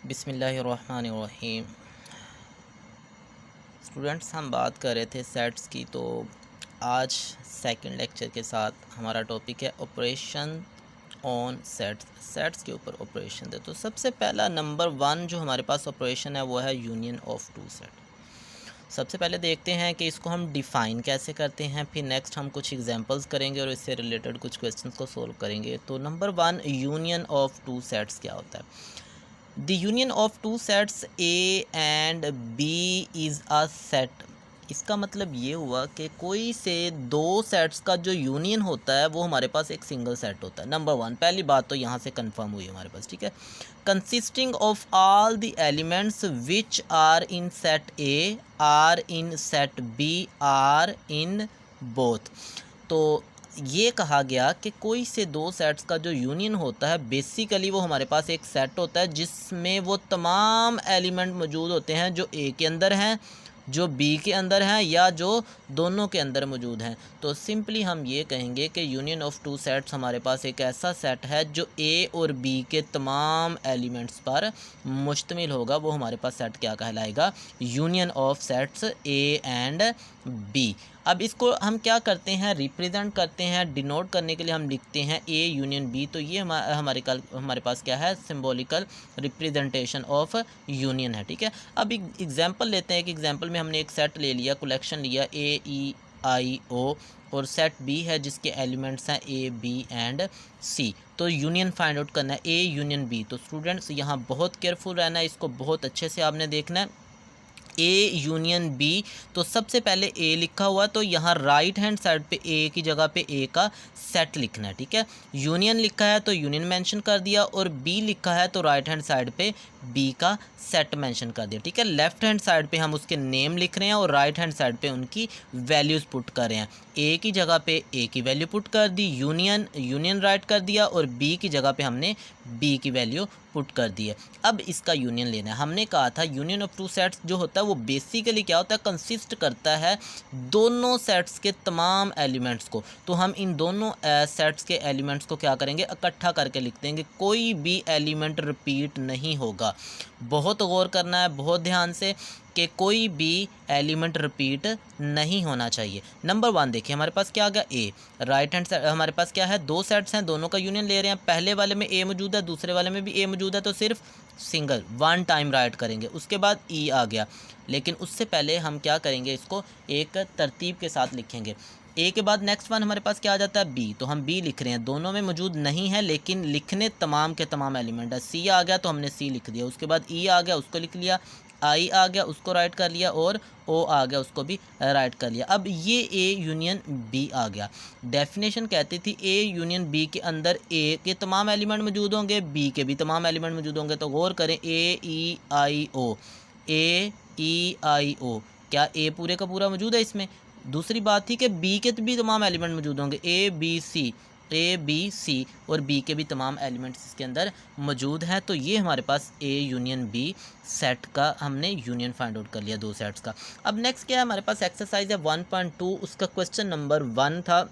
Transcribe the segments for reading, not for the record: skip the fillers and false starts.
बिस्मिल्लाहिर्रहमानिर्रहीम। स्टूडेंट्स, हम बात कर रहे थे सेट्स की। तो आज सेकंड लेक्चर के साथ हमारा टॉपिक है ऑपरेशन ऑन सेट्स। सेट्स के ऊपर ऑपरेशन है। तो सबसे पहला नंबर 1 जो हमारे पास ऑपरेशन है वो है यूनियन ऑफ टू सेट। सबसे पहले देखते हैं कि इसको हम डिफ़ाइन कैसे करते हैं, फिर नेक्स्ट हम कुछ एग्जांपल्स करेंगे और इससे रिलेटेड कुछ क्वेश्चंस को सोल्व करेंगे। तो number 1, union of two sets क्या होता है? The union of two sets A and B is a set। इसका मतलब ये हुआ कि कोई से दो सेट्स का जो यूनियन होता है वो हमारे पास एक सिंगल सेट होता है। नंबर 1, पहली बात तो यहाँ से कंफर्म हुई हमारे पास, ठीक है। Consisting of all the elements which are in set A or in set B or in both. तो ये कहा गया कि कोई से दो सेट्स का जो यूनियन होता है बेसिकली वो हमारे पास एक सेट होता है जिसमें वो तमाम एलिमेंट मौजूद होते हैं जो ए के अंदर हैं, जो बी के अंदर हैं या जो दोनों के अंदर मौजूद हैं। तो सिंपली हम ये कहेंगे कि यूनियन ऑफ टू सेट्स हमारे पास एक ऐसा सेट है जो ए और बी के तमाम एलिमेंट्स पर मुश्तमिल होगा। वो हमारे पास सेट क्या कहलाएगा? Union of sets A and B. अब इसको हम क्या करते हैं? रिप्रेजेंट करते हैं। डिनोट करने के लिए हम लिखते हैं ए यूनियन बी। तो ये हमारे पास क्या है? सिंबॉलिकल रिप्रेजेंटेशन ऑफ यूनियन है, ठीक है। अब एक एग्जांपल लेते हैं। एक एग्जांपल में हमने एक सेट ले लिया, कलेक्शन लिया ए ई आई ओ, और सेट बी है जिसके एलिमेंट्स हैं ए बी एंड सी। तो यूनियन फाइंड आउट करना है ए यूनियन बी। तो स्टूडेंट्स यहाँ बहुत केयरफुल रहना है, इसको बहुत अच्छे से आपने देखना है। ए यूनियन बी, तो सबसे पहले ए लिखा हुआ है तो यहाँ राइट हैंड साइड पे ए की जगह पे ए का सेट लिखना है, ठीक है। यूनियन लिखा है तो यूनियन मेंशन कर दिया, और बी लिखा है तो राइट हैंड साइड पे बी का सेट मेंशन कर दिया, ठीक है। लेफ्ट हैंड साइड पे हम उसके नेम लिख रहे हैं और राइट हैंड साइड पे उनकी वैल्यूज़ पुट कर रहे हैं। ए की जगह पे ए की वैल्यू पुट कर दी, यूनियन राइट कर दिया, और बी की जगह पे हमने बी की वैल्यू पुट कर दी है। अब इसका यूनियन लेना है। हमने कहा था यूनियन ऑफ टू सेट्स जो होता है वो बेसिकली क्या होता है? कंसिस्ट करता है दोनों सेट्स के तमाम एलिमेंट्स को। तो हम इन दोनों सेट्स के एलिमेंट्स को क्या करेंगे? इकट्ठा करके लिख देंगे। कोई भी एलिमेंट रिपीट नहीं होगा। बहुत गौर करना है, बहुत ध्यान से, कि कोई भी एलिमेंट रिपीट नहीं होना चाहिए। नंबर 1 देखिए, हमारे पास क्या आ गया? ए। राइट हैंड साइड हमारे पास क्या है? दो सेट्स हैं, दोनों का यूनियन ले रहे हैं। पहले वाले में ए मौजूद है, दूसरे वाले में भी ए मौजूद है, तो सिर्फ सिंगल वन टाइम राइट करेंगे। उसके बाद ई आ गया, लेकिन उससे पहले हम क्या करेंगे? इसको एक तरतीब के साथ लिखेंगे। ए के बाद नेक्स्ट वन हमारे पास क्या आ जाता है? बी। तो हम बी लिख रहे हैं, दोनों में मौजूद नहीं है लेकिन लिखने तमाम के तमाम एलिमेंट है। सी आ गया तो हमने सी लिख दिया। उसके बाद ई आ गया, उसको लिख लिया। आई आ गया, उसको राइट कर लिया, और ओ आ गया, उसको भी राइट कर लिया। अब ये ए यूनियन बी आ गया। डेफिनेशन कहती थी ए यूनियन बी के अंदर ए के तमाम एलिमेंट मौजूद होंगे, बी के भी तमाम एलिमेंट मौजूद होंगे। तो गौर करें, ए ई आई ओ, ए ई आई ओ, क्या ए पूरे का पूरा मौजूद है इसमें? दूसरी बात थी कि बी के भी तमाम एलिमेंट मौजूद होंगे, ए बी सी और बी के भी तमाम एलिमेंट्स इसके अंदर मौजूद हैं। तो ये हमारे पास ए यूनियन बी सेट का हमने यूनियन फाइंड आउट कर लिया दो सेट्स का। अब नेक्स्ट क्या है हमारे पास? एक्सरसाइज है 1.2, उसका क्वेश्चन नंबर 1 था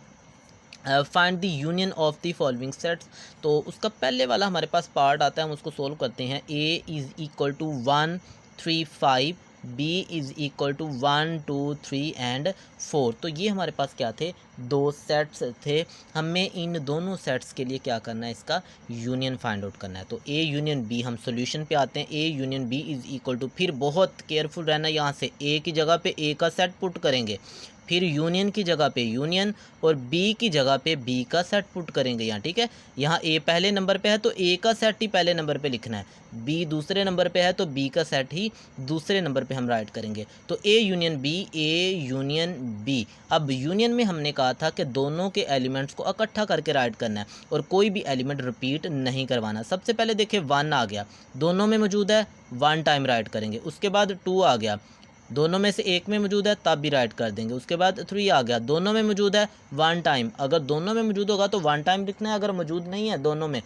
find the union of the following sets. तो उसका पहले वाला हमारे पास पार्ट आता है, हम उसको सोल्व करते हैं। A is equal to 1 3 5, B is equal to 1 2 3 and 4। तो ये हमारे पास क्या थे? दो सेट्स थे। हमें इन दोनों सेट्स के लिए क्या करना है? इसका यूनियन फाइंड आउट करना है। तो ए यूनियन बी, हम सॉल्यूशन पे आते हैं। A union B is equal to, फिर बहुत केयरफुल रहना, यहाँ से ए की जगह पे ए का सेट पुट करेंगे, फिर यूनियन की जगह पे यूनियन, और बी की जगह पे बी का सेट पुट करेंगे यहाँ, ठीक है। यहाँ ए पहले नंबर पे है तो ए का सेट ही पहले नंबर पे लिखना है, बी दूसरे नंबर पे है तो बी का सेट ही दूसरे नंबर पे हम राइट करेंगे। तो ए यूनियन बी। अब यूनियन में हमने कहा था कि दोनों के एलिमेंट्स को इकट्ठा करके राइट करना है और कोई भी एलिमेंट रिपीट नहीं करवाना। सबसे पहले देखिए 1 आ गया, दोनों में मौजूद है, 1 टाइम राइट करेंगे। उसके बाद 2 आ गया, दोनों में से एक में मौजूद है, तब भी राइट कर देंगे। उसके बाद 3 आ गया, दोनों में मौजूद है, 1 टाइम। अगर दोनों में मौजूद होगा तो 1 टाइम लिखना है, अगर मौजूद नहीं है दोनों में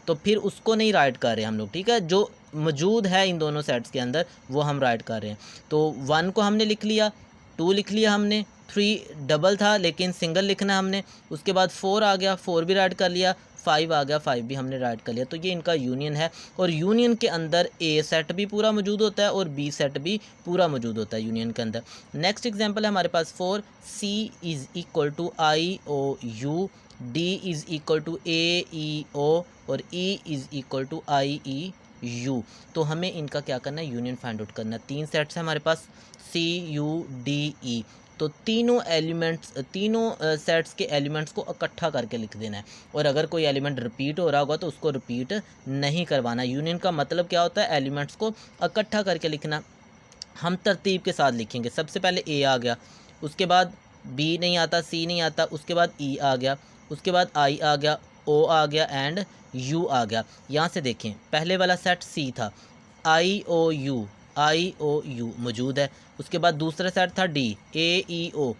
तो फिर उसको नहीं राइट कर रहे हम लोग, ठीक है। जो मौजूद है इन दोनों सेट्स के अंदर वो हम राइट कर रहे हैं। तो 1 को हमने लिख लिया, 2 लिख लिया हमने, 3 डबल था लेकिन सिंगल लिखना है हमने। उसके बाद 4 आ गया, 4 भी राइट कर लिया, 5 आ गया, 5 भी हमने राइट कर लिया। तो ये इनका यूनियन है और यूनियन के अंदर ए सेट भी पूरा मौजूद होता है और बी सेट भी पूरा मौजूद होता है यूनियन के अंदर। नेक्स्ट एग्जांपल है हमारे पास 4, C is equal to IOU, D is equal to AEO और E is equal to IEU। तो हमें इनका क्या करना है, यूनियन फाइंड आउट करना है। 3 सेट्स हैं हमारे पास CUDE, तो तीनों एलिमेंट्स, तीनों सेट्स के एलिमेंट्स को इकट्ठा करके लिख देना है और अगर कोई एलिमेंट रिपीट हो रहा होगा तो उसको रिपीट नहीं करवाना। यूनियन का मतलब क्या होता है, एलिमेंट्स को इकट्ठा करके लिखना। हम तरतीब के साथ लिखेंगे। सबसे पहले ए आ गया, उसके बाद बी नहीं आता, सी नहीं आता, उसके बाद ई आ गया, उसके बाद आई आ गया, ओ आ गया एंड यू आ गया। यहाँ से देखें, पहले वाला सेट सी था, IOU, IOU मौजूद है। उसके बाद दूसरा सेट था डी, AEO,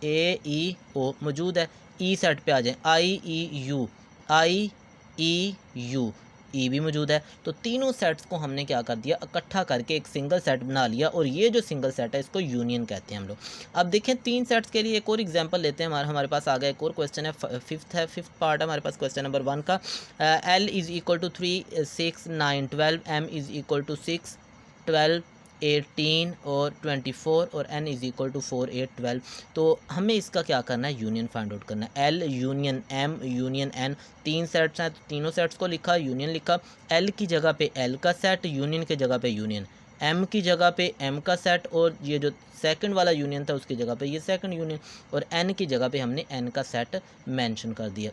AEO मौजूद है। ई सेट पे आ जाएं, IEU, IEU, ई भी मौजूद है। तो तीनों सेट्स को हमने क्या कर दिया, इकट्ठा करके एक सिंगल सेट बना लिया और ये जो सिंगल सेट है इसको यूनियन कहते हैं हम लोग। अब देखें 3 सेट्स के लिए एक और एग्जांपल लेते हैं। हमारे पास आ गया एक और क्वेश्चन है, फिफ्थ पार्ट है हमारे पास क्वेश्चन नंबर 1 का। L is equal to 3, 6, 9, 12, M is equal to 6, 12, 18 और 24 और n इज़ इक्वल टू 4, 8, 12। तो हमें इसका क्या करना है, यूनियन फाइंड आउट करना है। L union M union N, 3 sets हैं तो तीनों सेट्स को लिखा, यूनियन लिखा। L की जगह पे L का सेट, यूनियन की जगह पे यूनियन, M की जगह पे M का सेट और ये जो सेकंड वाला यूनियन था उसकी जगह पे ये सेकंड यूनियन और N की जगह पे हमने N का सेट मेंशन कर दिया।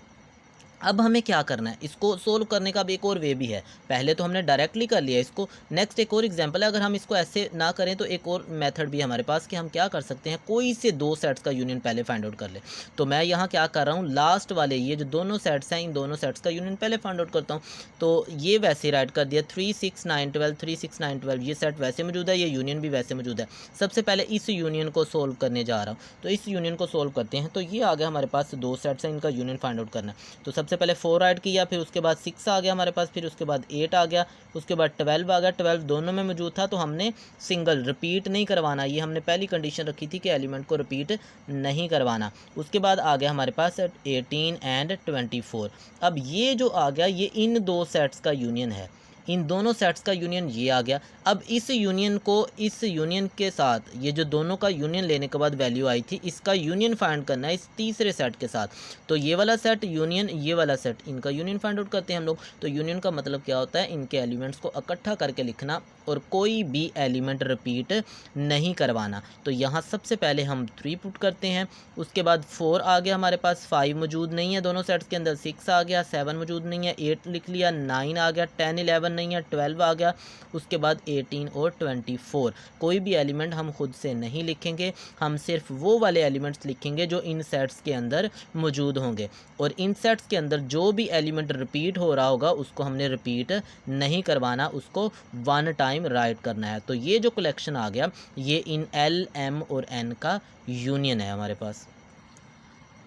अब हमें क्या करना है, इसको सोल्व करने का भी एक और वे भी है। पहले तो हमने डायरेक्टली कर लिया इसको। नेक्स्ट एक और एग्जांपल है, अगर हम इसको ऐसे ना करें तो एक और मेथड भी है हमारे पास कि हम क्या कर सकते हैं, कोई से 2 सेट्स का यूनियन पहले फाइंड आउट कर ले। तो मैं यहाँ क्या कर रहा हूँ, लास्ट वाले ये जो दोनों सेट्स हैं इन दोनों सेट्स का यूनियन पहले फाइंड आउट करता हूँ। तो ये वैसे राइट कर दिया, 3, 6, 9, 12, 3, 6, 9, 12 ये सेट वैसे मौजूद है, ये यूनियन भी वैसे मौजूद है। सबसे पहले इस यूनियन को सोल्व करने जा रहा हूँ, तो इस यूनियन को सोल्व करते हैं। तो ये आ गया हमारे पास 2 सेट्स हैं, इनका यूनियन फाइंड आउट करना है। तो सबसे पहले 4 राइट किया, फिर उसके बाद 6 आ गया हमारे पास, फिर उसके बाद 8 आ गया, उसके बाद 12 आ गया। 12 दोनों में मौजूद था तो हमने सिंगल रिपीट नहीं करवाना, ये हमने पहली कंडीशन रखी थी कि एलिमेंट को रिपीट नहीं करवाना। उसके बाद आ गया हमारे पास 18 एंड 24। अब ये जो आ गया ये इन 2 सेट्स का यूनियन है, इन दोनों सेट्स का यूनियन ये आ गया। अब इस यूनियन को इस यूनियन के साथ, ये जो दोनों का यूनियन लेने के बाद वैल्यू आई थी, इसका यूनियन फाइंड करना है इस तीसरे सेट के साथ। तो ये वाला सेट यूनियन, ये वाला सेट, इनका यूनियन फाइंड आउट करते हैं हम लोग। तो यूनियन का मतलब क्या होता है, इनके एलिमेंट्स को इकट्ठा करके लिखना और कोई भी एलिमेंट रिपीट नहीं करवाना। तो यहाँ सबसे पहले हम 3 पुट करते हैं, उसके बाद 4 आ गया हमारे पास, 5 मौजूद नहीं है दोनों सेट्स के अंदर, 6 आ गया, 7 मौजूद नहीं है, 8 लिख लिया, 9 आ गया, 10, 11 नहीं है, 12 आ गया, उसके बाद 18 और 24। कोई भी एलिमेंट हम खुद से नहीं लिखेंगे, हम सिर्फ वो वाले एलिमेंट्स लिखेंगे जो इन सेट्स के अंदर मौजूद होंगे और इन सेट्स के अंदर जो भी एलिमेंट रिपीट हो रहा होगा उसको हमने रिपीट नहीं करवाना, उसको 1 टाइम राइट करना है। तो ये जो कलेक्शन आ गया ये इन L, M और N का यूनियन है हमारे पास।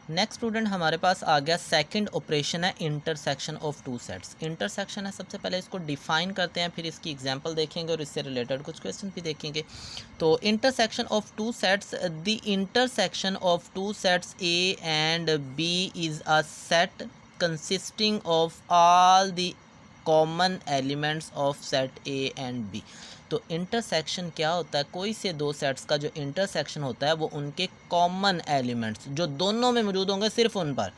नेक्स्ट स्टूडेंट हमारे पास आ गया सेकंड ऑपरेशन है इंटरसेक्शन ऑफ 2 सेट्स। इंटरसेक्शन है, सबसे पहले इसको डिफाइन करते हैं, फिर इसकी एग्जांपल देखेंगे और इससे रिलेटेड कुछ क्वेश्चन भी देखेंगे। तो intersection of 2 sets, the intersection of 2 sets A and B is a set consisting of all the common elements of set A and B। तो इंटरसेक्शन क्या होता है, कोई से 2 सेट्स का जो इंटरसेक्शन होता है वो उनके कॉमन एलिमेंट्स जो दोनों में मौजूद होंगे सिर्फ उन पर।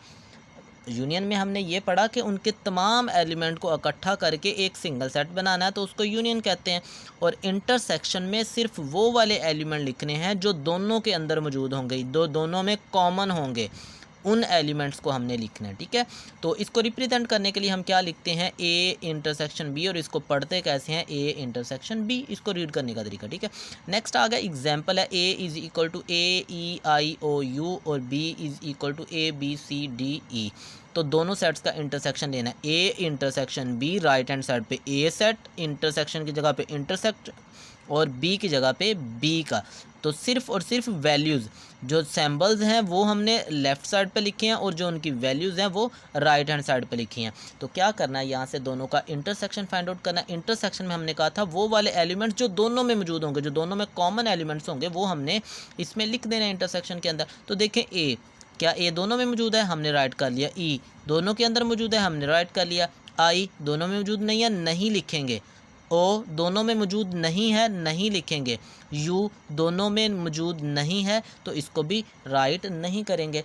यूनियन में हमने ये पढ़ा कि उनके तमाम एलिमेंट को इकट्ठा करके एक सिंगल सेट बनाना है तो उसको यूनियन कहते हैं। और इंटरसेक्शन में सिर्फ वो वाले एलिमेंट लिखने हैं जो दोनों के अंदर मौजूद होंगे, दोनों में कॉमन होंगे, उन एलिमेंट्स को हमने लिखना है। ठीक है, तो इसको रिप्रेजेंट करने के लिए हम क्या लिखते हैं, A इंटरसेक्शन B, और इसको पढ़ते कैसे हैं, A इंटरसेक्शन B, इसको रीड करने का तरीका। ठीक है, नेक्स्ट आ गया एग्जाम्पल है, A is equal to AEIOU और B is equal to ABCDE। तो दोनों सेट्स का इंटरसेक्शन लेना है, A intersection B, right hand side पे A सेट, इंटरसेक्शन की जगह पे इंटरसेक्ट और B की जगह पे B का। तो सिर्फ और सिर्फ वैल्यूज़, जो सैम्बल्स हैं वो हमने लेफ़्ट साइड पे लिखे हैं और जो उनकी वैल्यूज़ हैं वो राइट हैंड साइड पे लिखी हैं। तो क्या करना है, यहाँ से दोनों का इंटरसेक्शन फाइंड आउट करना है। इंटरसेक्शन में हमने कहा था वो वाले एलिमेंट्स जो दोनों में मौजूद होंगे, जो दोनों में कॉमन एलिमेंट्स होंगे वो हमने इसमें लिख देना है इंटरसेक्शन के अंदर। तो देखें क्या ए दोनों में मौजूद है, हमने राइट कर लिया। ई दोनों के अंदर मौजूद है, हमने राइट कर लिया। आई दोनों में मौजूद नहीं है, नहीं लिखेंगे। ओ दोनों में मौजूद नहीं है, नहीं लिखेंगे। यू दोनों में मौजूद नहीं है, तो इसको भी राइट नहीं करेंगे।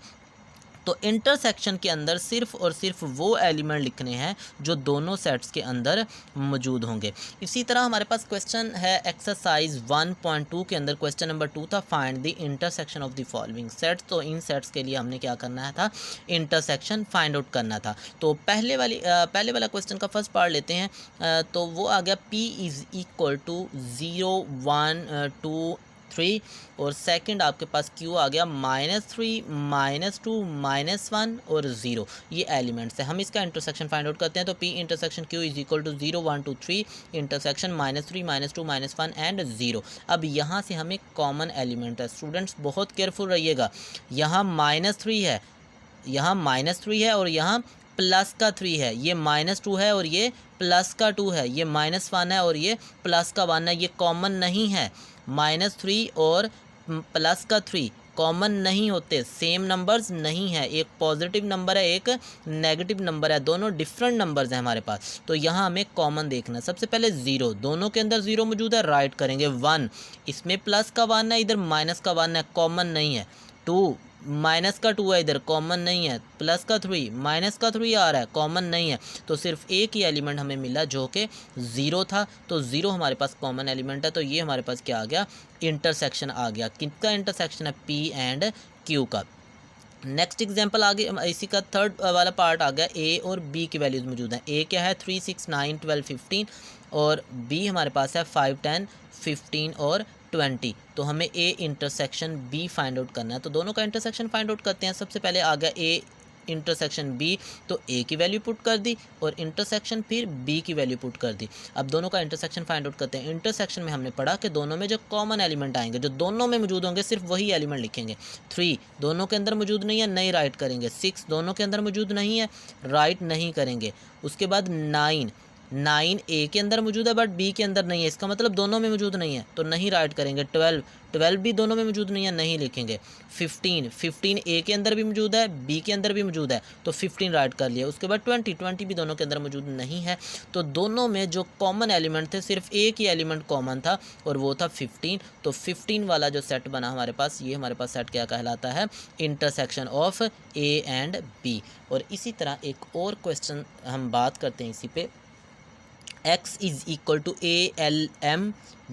तो इंटरसेक्शन के अंदर सिर्फ और सिर्फ वो एलिमेंट लिखने हैं जो दोनों सेट्स के अंदर मौजूद होंगे। इसी तरह हमारे पास क्वेश्चन है एक्सरसाइज 1.2 के अंदर क्वेश्चन नंबर 2 था, find the intersection of the following sets. तो इन सेट्स के लिए हमने क्या करना था, इंटरसेक्शन फाइंड आउट करना था। तो पहले वाला क्वेश्चन का फर्स्ट पार्ट लेते हैं। तो वो आ गया P इज़ इक्वल टू 0 1 2 3 और सेकंड आपके पास Q आ गया -3 -2 -1 और 0। ये एलिमेंट्स है। हम इसका इंटरसेक्शन फाइंड आउट करते हैं। तो P intersection Q is equal to 0 1 2 3 intersection -3 -2 -1 and 0। अब यहाँ से हमें कॉमन एलिमेंट है। स्टूडेंट्स बहुत केयरफुल रहिएगा। यहाँ -3 है, यहाँ -3 है और यहाँ प्लस का 3 है, ये -2 है और ये प्लस का 2 है, ये -1 है और ये प्लस का 1 है। ये कॉमन नहीं है। -3 और प्लस का 3 कॉमन नहीं होते, सेम नंबर्स नहीं है। एक पॉजिटिव नंबर है, एक नेगेटिव नंबर है, दोनों डिफरेंट नंबर्स हैं हमारे पास। तो यहाँ हमें कॉमन देखना है। सबसे पहले 0, दोनों के अंदर 0 मौजूद है, राइट करेंगे। 1 इसमें प्लस का 1 है, इधर माइनस का 1 है, कॉमन नहीं है। 2 माइनस का 2 है, इधर कॉमन नहीं है। प्लस का 3 माइनस का 3 आ रहा है, कॉमन नहीं है। तो सिर्फ एक ही एलिमेंट हमें मिला जो कि 0 था। तो 0 हमारे पास कॉमन एलिमेंट है। तो ये हमारे पास क्या आ गया, इंटरसेक्शन आ गया। किसका इंटरसेक्शन है, P एंड Q का। नेक्स्ट एग्जांपल आगे इसी का थर्ड वाला पार्ट आ गया। A और B की वैल्यूज़ मौजूद हैं। A क्या है 3 6 9 12 15 और B हमारे पास है 5 10 15 और 20। तो हमें A intersection B find out करना है। तो दोनों का इंटरसेक्शन फाइंड आउट करते हैं। सबसे पहले आ गया A इंटरसेक्शन B, तो A की वैल्यू पुट कर दी और इंटरसेक्शन फिर B की वैल्यू पुट कर दी। अब दोनों का इंटरसेक्शन फाइंड आउट करते हैं। इंटरसेक्शन में हमने पढ़ा कि दोनों में जो कॉमन एलिमेंट आएंगे, जो दोनों में मौजूद होंगे, सिर्फ वही एलिमेंट लिखेंगे। 3 दोनों के अंदर मौजूद नहीं है, नहीं राइट करेंगे। 6 दोनों के अंदर मौजूद नहीं है, राइट नहीं करेंगे। उसके बाद 9 A के अंदर मौजूद है बट B के अंदर नहीं है, इसका मतलब दोनों में मौजूद नहीं है, तो नहीं राइट करेंगे। 12 भी दोनों में मौजूद नहीं है, नहीं लिखेंगे। 15 A के अंदर भी मौजूद है, B के अंदर भी मौजूद है, तो 15 राइट कर लिया। उसके बाद 20 भी दोनों के अंदर मौजूद नहीं है। तो दोनों में जो कॉमन एलिमेंट थे, सिर्फ एक ही एलिमेंट कॉमन था और वो था 15। तो 15 वाला जो सेट बना हमारे पास, ये हमारे पास सेट क्या कहलाता है, intersection of A and B। और इसी तरह एक और क्वेश्चन हम बात करते हैं इसी पे। X is equal to ALM,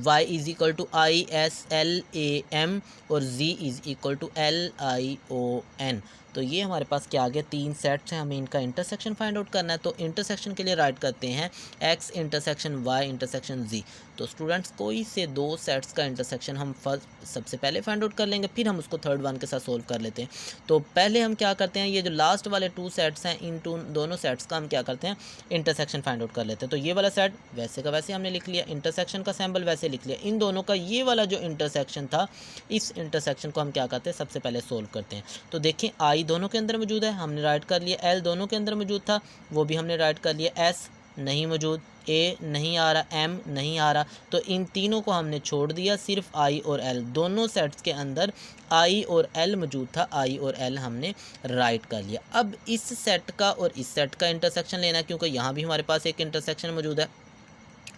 Y is equal to ISLAM और Z is equal to LION। तो ये हमारे पास क्या आ गया, 3 सेट्स हैं। हमें इनका इंटरसेक्शन फाइंड आउट करना है। तो इंटरसेक्शन के लिए राइट करते हैं X intersection Y intersection Z। तो स्टूडेंट्स कोई से 2 सेट्स का इंटरसेक्शन हम सबसे पहले फाइंड आउट कर लेंगे, फिर हम उसको थर्ड वन के साथ सोल्व कर लेते हैं। तो पहले हम क्या करते हैं, ये जो लास्ट वाले 2 सेट्स हैं, इन दोनों सेट्स का हम क्या करते हैं, इंटरसेक्शन फाइंड आउट कर लेते हैं। तो ये वाला सेट वैसे का वैसे हमने लिख लिया, इंटरसेक्शन का सैम्बल वैसे लिख लिया। इन दोनों का ये वाला जो इंटरसेक्शन था, इस इंटरसेक्शन को हम क्या करते हैं, सबसे पहले सोल्व करते हैं। तो देखें, I दोनों के अंदर मौजूद है, हमने राइट कर लिया। L दोनों के अंदर मौजूद था, वो भी हमने राइट कर लिया। S नहीं मौजूद, A नहीं आ रहा, M नहीं आ रहा, तो इन तीनों को हमने छोड़ दिया। सिर्फ I और L, दोनों सेट्स के अंदर I और L मौजूद था, I और L हमने राइट कर लिया। अब इस सेट का और इस सेट का इंटरसेक्शन लेना है, क्योंकि यहाँ भी हमारे पास एक इंटरसेक्शन मौजूद है।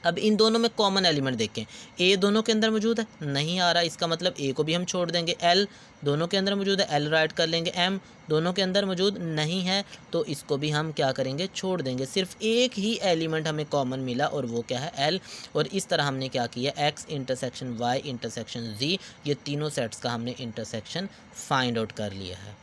अब इन दोनों में कॉमन एलिमेंट देखें, A दोनों के अंदर मौजूद है, नहीं आ रहा, इसका मतलब A को भी हम छोड़ देंगे। L दोनों के अंदर मौजूद है, L राइट कर लेंगे। M दोनों के अंदर मौजूद नहीं है, तो इसको भी हम क्या करेंगे, छोड़ देंगे। सिर्फ एक ही एलिमेंट हमें कॉमन मिला और वो क्या है, L। और इस तरह हमने क्या किया, X intersection Y intersection Z, ये तीनों सेट्स का हमने इंटरसेक्शन फाइंड आउट कर लिया है।